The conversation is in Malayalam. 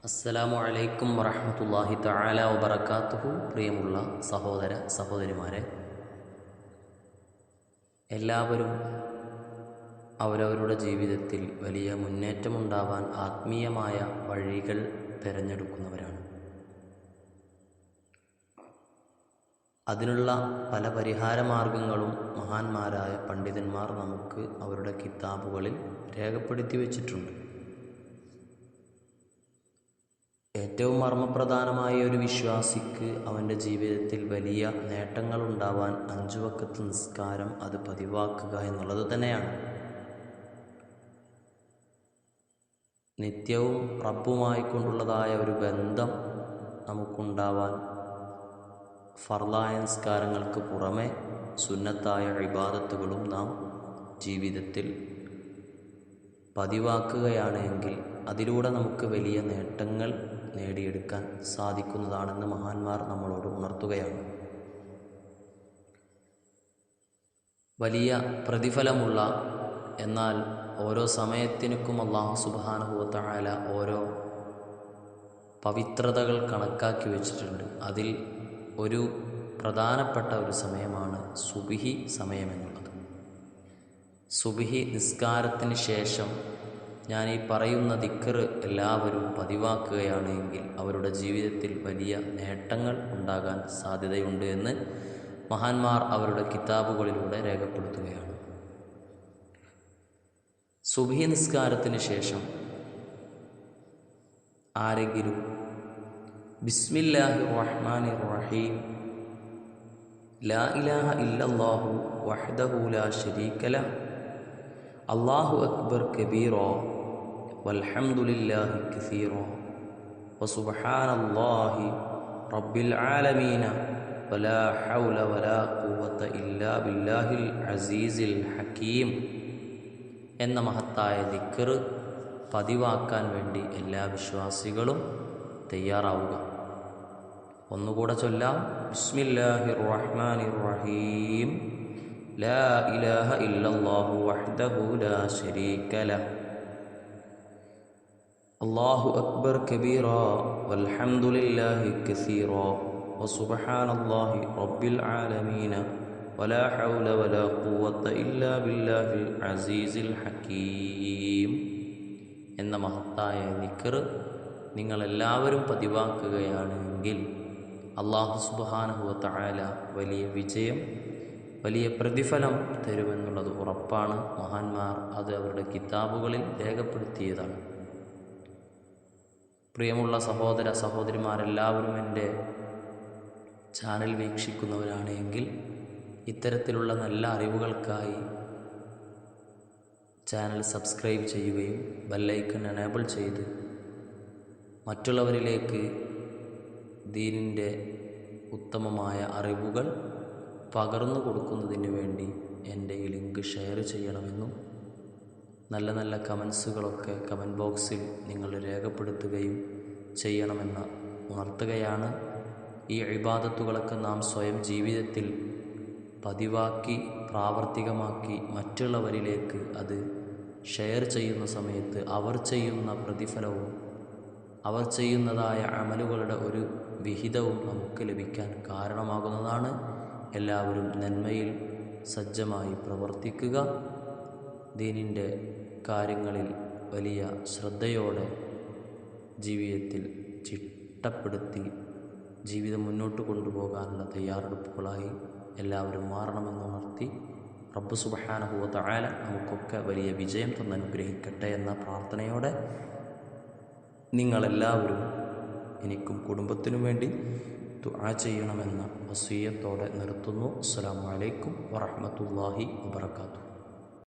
അസ്സലാമു അലൈക്കും വറഹ്മത്തുള്ളാഹി തആല വബറകാതുഹു. പ്രിയമുള്ള സഹോദര സഹോദരിമാരെ, എല്ലാവരും അവരവരുടെ ജീവിതത്തിൽ വലിയ മുന്നേറ്റമുണ്ടാവാൻ ആത്മീയമായ വഴികൾ തിരഞ്ഞെടുക്കുന്നവരാണ്. അതിനുള്ള പല പരിഹാരമാർഗങ്ങളും മഹാന്മാരായ പണ്ഡിതന്മാർ നമുക്ക് അവരുടെ കിതാബുകളിൽ രേഖപ്പെടുത്തി വച്ചിട്ടുണ്ട്. ഏറ്റവും മർമ്മപ്രധാനമായ ഒരു വിശ്വാസിക്ക് അവൻ്റെ ജീവിതത്തിൽ വലിയ നേട്ടങ്ങൾ ഉണ്ടാവാൻ 5 വഖത്ത് നിസ്കാരം അത് പതിവാക്കുക എന്നുള്ളത് തന്നെയാണ്. നിത്യവും റബ്ബുമായി കൊണ്ടുള്ളതായ ഒരു ബന്ധം നമുക്കുണ്ടാവാൻ ഫർളായ നിസ്കാരങ്ങൾക്ക് പുറമെ സുന്നത്തായ ഇബാദത്തുകളും നാം ജീവിതത്തിൽ പതിവാക്കുകയാണ് എങ്കിൽ അതിലൂടെ നമുക്ക് വലിയ നേട്ടങ്ങൾ നേടിയെടുക്കാൻ സാധിക്കുന്നതാണെന്ന് മഹാന്മാർ നമ്മളോട് ഉണർത്തുകയാണ്. വലിയ പ്രതിഫലമുള്ള, എന്നാൽ ഓരോ സമയത്തിനും അല്ലാഹു സുബ്ഹാനഹു വ തആല ഓരോ പവിത്രതകൾ കണക്കാക്കി വെച്ചിട്ടുണ്ട്. അതിൽ ഒരു പ്രധാനപ്പെട്ട ഒരു സമയമാണ് സുബ്ഹി സമയമെന്നുള്ളത്. സുബ്ഹി നിസ്കാരത്തിന് ശേഷം ഞാൻ ഈ പറയുന്ന ദിക്ർ എല്ലാവരും പതിവാക്കുകയാണ് എങ്കിൽ അവരുടെ ജീവിതത്തിൽ വലിയ നേട്ടങ്ങൾ ഉണ്ടാകാൻ സാധ്യതയുണ്ട് എന്ന് മഹാന്മാർ അവരുടെ കിതാബുകളിലൂടെ രേഖപ്പെടുത്തുകയാണ്. സുബ്ഹി നിസ്കാരത്തിന് ശേഷം ആരെങ്കിലും ബിസ്മില്ലാഹിർ റഹ്മാനിർ റഹീം ലാ ഇലാഹ ഇല്ലല്ലാഹു വഹ്ദഹു ലാ ശരീക ലഹ് അല്ലാഹു അക്ബർ കബീറാ വൽഹംദുലില്ലാഹി കസീറാ വസുബ്ഹാനല്ലാഹി റബ്ബിൽ ആലമീന വലാ ഹൗല വലാ ഖുവത ഇല്ലാ ബില്ലാഹിൽ അസീസിൽ ഹകീം എന്ന മഹത്തായ ദിക്ർ പതിവാക്കാൻ വേണ്ടി എല്ലാ വിശ്വാസികളും തയ്യാറാവുക. ഒന്നുകൂടെ ചൊല്ലാം. ബിസ്മില്ലാഹിർ റഹ്മാനിർ റഹീം ലാ ഇലാഹ ഇല്ലല്ലാഹു വഹ്ദഹു ലാ ശരീക ലഹ് അല്ലാഹു അക്ബർ കബീറാ വൽഹംദുലില്ലാഹി കസീറാ വസുബ്ഹാനല്ലാഹി റബ്ബിൽ ആലമീന വലാ ഹൗല വലാ ഖുവത ഇല്ലാ ബില്ലാഹിൽ അസീസിൽ ഹകീം എന്ന മഹത്തായ ദിക്ർ നിങ്ങളെല്ലാവരും പതിവാക്കുകയാണെങ്കിൽ അല്ലാഹു സുബ്ഹാനഹു വ തആല വലിയ വിജയം, വലിയ പ്രതിഫലം തരുമെന്നുള്ളത് ഉറപ്പാണ്. മഹാന്മാർ അത് അവരുടെ കിതാബുകളിൽ രേഖപ്പെടുത്തിയതാണ്. പ്രിയമുള്ള സഹോദര സഹോദരിമാരെല്ലാവരും എൻ്റെ ചാനൽ വീക്ഷിക്കുന്നവരാണ് എങ്കിൽ ഇത്തരത്തിലുള്ള നല്ല അറിവുകൾക്കായി ചാനൽ സബ്സ്ക്രൈബ് ചെയ്യുകയും ബെല്ലൈക്കൺ എനേബിൾ ചെയ്ത് മറ്റുള്ളവരിലേക്ക് ദീനിൻ്റെ ഉത്തമമായ അറിവുകൾ പകർന്നു കൊടുക്കുന്നതിന് വേണ്ടി എൻ്റെ ഈ ലിങ്ക് ഷെയർ ചെയ്യണമെന്നും നല്ല നല്ല കമൻസുകളൊക്കെ കമൻറ്റ് ബോക്സിൽ നിങ്ങൾ രേഖപ്പെടുത്തുകയും ചെയ്യണമെന്ന് ഉണർത്തുകയാണ്. ഈ ഇബാദത്തുകളൊക്കെ നാം സ്വയം ജീവിതത്തിൽ പതിവാക്കി പ്രാവർത്തികമാക്കി മറ്റുള്ളവരിലേക്ക് അത് ഷെയർ ചെയ്യുന്ന സമയത്ത് അവർ ചെയ്യുന്ന പ്രതിഫലവും അവർ ചെയ്യുന്നതായ അമലുകളുടെ ഒരു വിഹിതവും നമുക്ക് ലഭിക്കാൻ കാരണമാകുന്നതാണ്. എല്ലാവരും നന്മയിൽ സജ്ജമായി പ്രവർത്തിക്കുക. ദീനിൻ്റെ കാര്യങ്ങളിൽ വലിയ ശ്രദ്ധയോടെ ജീവിതത്തിൽ ചിട്ടപ്പെടുത്തി ജീവിതം മുന്നോട്ട് കൊണ്ടുപോകാനുള്ള തയ്യാറെടുപ്പുകളായി എല്ലാവരും മാറണമെന്നുണർത്തി റബ്ബ് സുബ്ഹാനഹു വ തആല നമുക്കൊക്കെ വലിയ വിജയം തന്നനുഗ്രഹിക്കട്ടെ എന്ന പ്രാർത്ഥനയോടെ നിങ്ങളെല്ലാവരും എനിക്കും കുടുംബത്തിനും വേണ്ടി ദുആ ചെയ്യണമെന്ന വസിയ്യത്തോടെ നിർത്തുന്നു. അസ്സലാമു അലൈക്കും വറഹ്മത്തുള്ളാഹി വബറകാതുഹു.